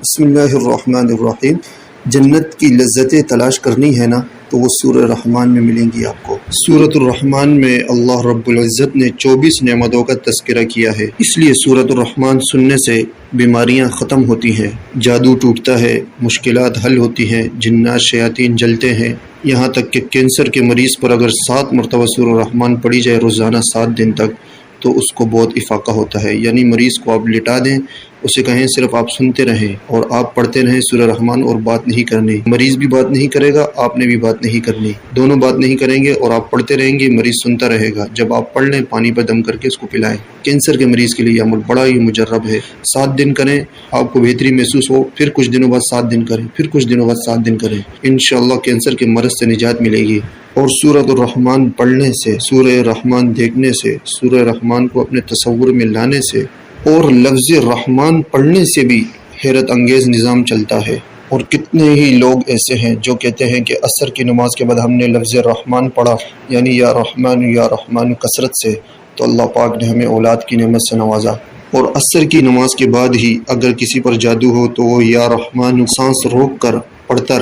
بسم اللہ الرحمن الرحیم۔ جنت کی لذتیں تلاش کرنی ہے نا تو وہ سورہ رحمان میں ملیں گی آپ کو۔ سورۃ الرحمان میں اللہ رب العزت نے 24 نعمتوں کا تذکرہ کیا ہے، اس لیے سورۃ الرحمان سننے سے بیماریاں ختم ہوتی ہیں، جادو ٹوٹتا ہے، مشکلات حل ہوتی ہیں، جنات شیاطین جلتے ہیں، یہاں تک کہ کینسر کے مریض پر اگر 7 مرتبہ سورۃ الرحمان پڑھی جائے روزانہ 7 دن تک تو اس کو بہت افاقہ ہوتا ہے۔ یعنی مریض کو آپ لٹا دیں، اسے کہیں صرف آپ سنتے رہیں اور آپ پڑھتے رہیں سورہ رحمان اور بات نہیں کرنی، مریض بھی بات نہیں کرے گا، آپ نے بھی بات نہیں کرنی، دونوں بات نہیں کریں گے اور آپ پڑھتے رہیں گے، مریض سنتا رہے گا۔ جب آپ پڑھ لیں پانی پر دم کر کے اس کو پلائیں۔ کینسر کے مریض کے لیے یہ عمل بڑا ہی مجرب ہے، 7 دن کریں، آپ کو بہتری محسوس ہو، پھر کچھ دنوں بعد 7 دن کریں، پھر کچھ دنوں بعد 7 دن کریں، انشاءاللہ کینسر کے مرض سے نجات ملے گی۔ اور سورۃ الرحمان پڑھنے سے، سورہ رحمان دیکھنے سے، سورہ رحمان کو اپنے تصور میں لانے سے اور لفظ رحمان پڑھنے سے بھی حیرت انگیز نظام چلتا ہے۔ اور کتنے ہی لوگ ایسے ہیں جو کہتے ہیں کہ عصر کی نماز کے بعد ہم نے لفظ رحمان پڑھا، یعنی یا رحمان کثرت سے، تو اللہ پاک نے ہمیں اولاد کی نعمت سے نوازا۔ اور عصر کی نماز کے بعد ہی اگر کسی پر جادو ہو تو وہ یا رحمان سانس روک کر پڑھتا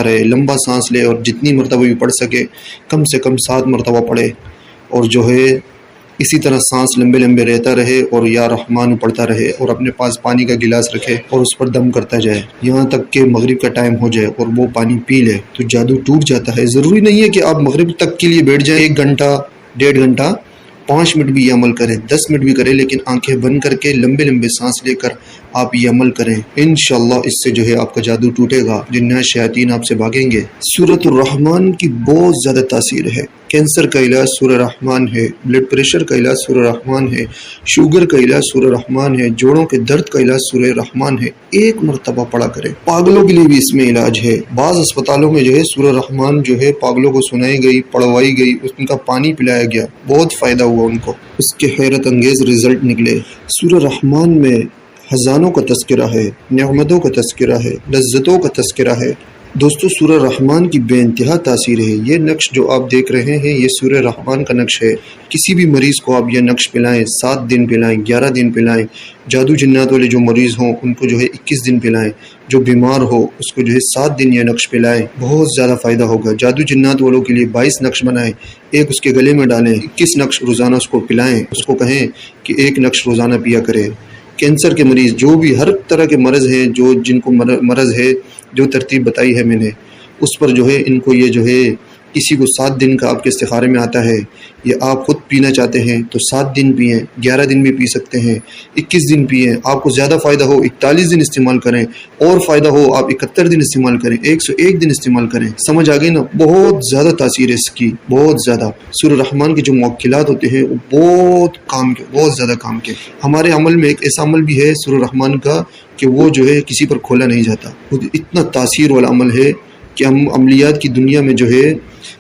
رہے، لمبا سانس لے اور جتنی مرتبہ بھی پڑھ سکے کم سے کم 7 مرتبہ پڑھے، اور جو ہے اسی طرح سانس لمبے رہتا رہے اور یا رحمان پڑھتا رہے، اور اپنے پاس پانی کا گلاس رکھے اور اس پر دم کرتا جائے یہاں تک کہ مغرب کا ٹائم ہو جائے اور وہ پانی پی لے تو جادو ٹوٹ جاتا ہے۔ ضروری نہیں ہے کہ آپ مغرب تک کے لیے بیٹھ جائیں، 1 گھنٹہ 1.5 گھنٹہ 5 منٹ بھی یہ عمل کریں، 10 منٹ بھی کریں، لیکن آنکھیں بند کر کے لمبے سانس لے کر آپ یہ عمل کریں، انشاءاللہ اس سے جو ہے آپ کا جادو ٹوٹے گا، جنات شیاطین آپ سے بھاگیں گے۔ سورۃ الرحمان کی بہت زیادہ تاثیر ہے۔ کینسر کا علاج سورہ رحمان ہے، بلڈ پریشر کا علاج سورہ رحمان ہے، شوگر کا علاج سورہ رحمان ہے، جوڑوں کے درد کا علاج سورہ رحمان ہے۔ 1 مرتبہ پڑھا کریں۔ پاگلوں کے لیے بھی اس میں علاج ہے، بعض اسپتالوں میں جو ہے سورہ رحمان جو ہے پاگلوں کو سنائی گئی، پڑھوائی گئی، ان کا پانی پلایا گیا، بہت فائدہ ہوا ان کو، اس کے حیرت انگیز رزلٹ نکلے۔ سورہ رحمان میں خزانوں کا تذکرہ ہے، نعمتوں کا تذکرہ ہے، لذتوں کا تذکرہ ہے۔ دوستو سورہ رحمان کی بے انتہا تاثیر ہے۔ یہ نقش جو آپ دیکھ رہے ہیں یہ سورہ رحمان کا نقش ہے۔ کسی بھی مریض کو آپ یہ نقش پلائیں، 7 دن پلائیں، 11 دن پلائیں، جادو جنات والے جو مریض ہوں ان کو جو ہے 21 دن پلائیں، جو بیمار ہو اس کو جو ہے 7 دن یہ نقش پلائیں، بہت زیادہ فائدہ ہوگا۔ جادو جنات والوں کے لیے 22 نقش بنائیں، 1 اس کے گلے میں ڈالیں، 21 نقش روزانہ اس کو پلائیں، اس کو کہیں کہ 1 نقش روزانہ پیا کرے۔ کینسر کے مریض، جو بھی ہر طرح کے مرض ہیں، جن کو مرض ہے، جو ترتیب بتائی ہے میں نے، اس پر جو ہے ان کو یہ جو ہے کسی کو 7 دن کا آپ کے استخارے میں آتا ہے، یہ آپ خود پینا چاہتے ہیں تو 7 دن پئیں، 11 دن بھی پی سکتے ہیں، 21 دن پئیں، آپ کو زیادہ فائدہ ہو 41 دن استعمال کریں، اور فائدہ ہو آپ 71 دن استعمال کریں، 101 دن استعمال کریں۔ سمجھ آگئی نا؟ بہت زیادہ تاثیر ہے اس کی، بہت زیادہ۔ سورہ رحمان کے جو موکلات ہوتے ہیں وہ بہت کام کے، بہت زیادہ کام کے۔ ہمارے عمل میں ایک ایسا عمل بھی ہے سورہ رحمان کا کہ وہ جو ہے کسی پر کھولا نہیں جاتا، خود اتنا تاثیر والا عمل ہے کہ ہم عملیات کی دنیا میں جو ہے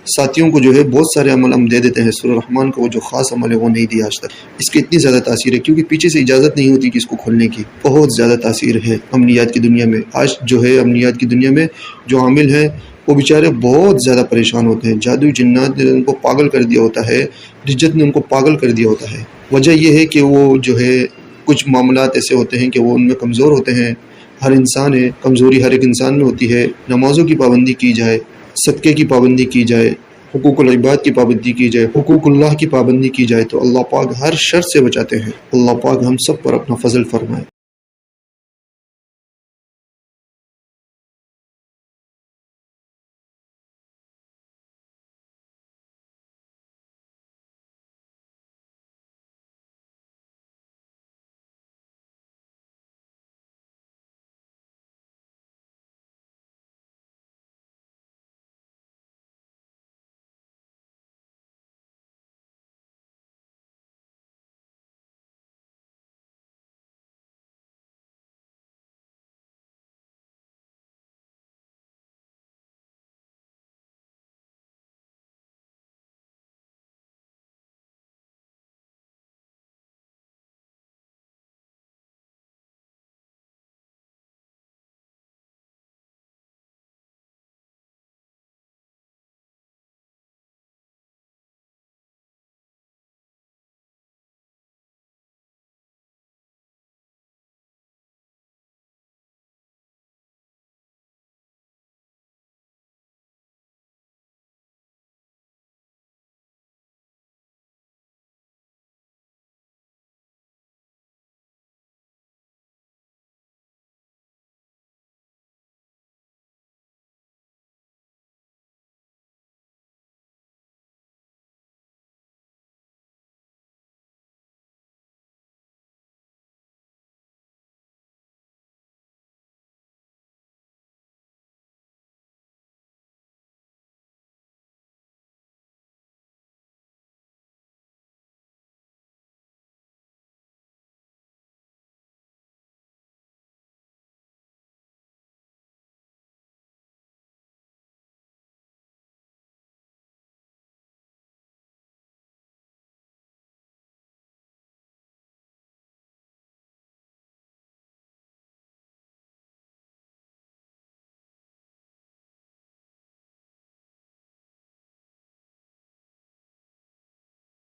ساتھیوں کو جو ہے بہت سارے عمل ہم دے دیتے ہیں، سورہ رحمان کا وہ جو خاص عمل ہے وہ نہیں دیا آج تک۔ اس کی اتنی زیادہ تاثیر ہے کیونکہ پیچھے سے اجازت نہیں ہوتی کہ اس کو کھولنے کی، بہت زیادہ تاثیر ہے عملیات کی دنیا میں۔ آج جو ہے عملیات کی دنیا میں جو عامل ہیں وہ بیچارے بہت زیادہ پریشان ہوتے ہیں، جادو جنات نے ان کو پاگل کر دیا ہوتا ہے، رجت نے ان کو پاگل کر دیا ہوتا ہے۔ وجہ یہ ہے کہ وہ جو ہے کچھ معاملات ایسے ہوتے ہیں کہ وہ ان میں کمزور ہوتے ہیں۔ ہر انسان ہے، کمزوری ہر ایک انسان میں ہوتی ہے۔ نمازوں کی پابندی کی جائے، صدقے کی پابندی کی جائے، حقوق العباد کی پابندی کی جائے، حقوق اللہ کی پابندی کی جائے تو اللہ پاک ہر شر سے بچاتے ہیں۔ اللہ پاک ہم سب پر اپنا فضل فرمائے۔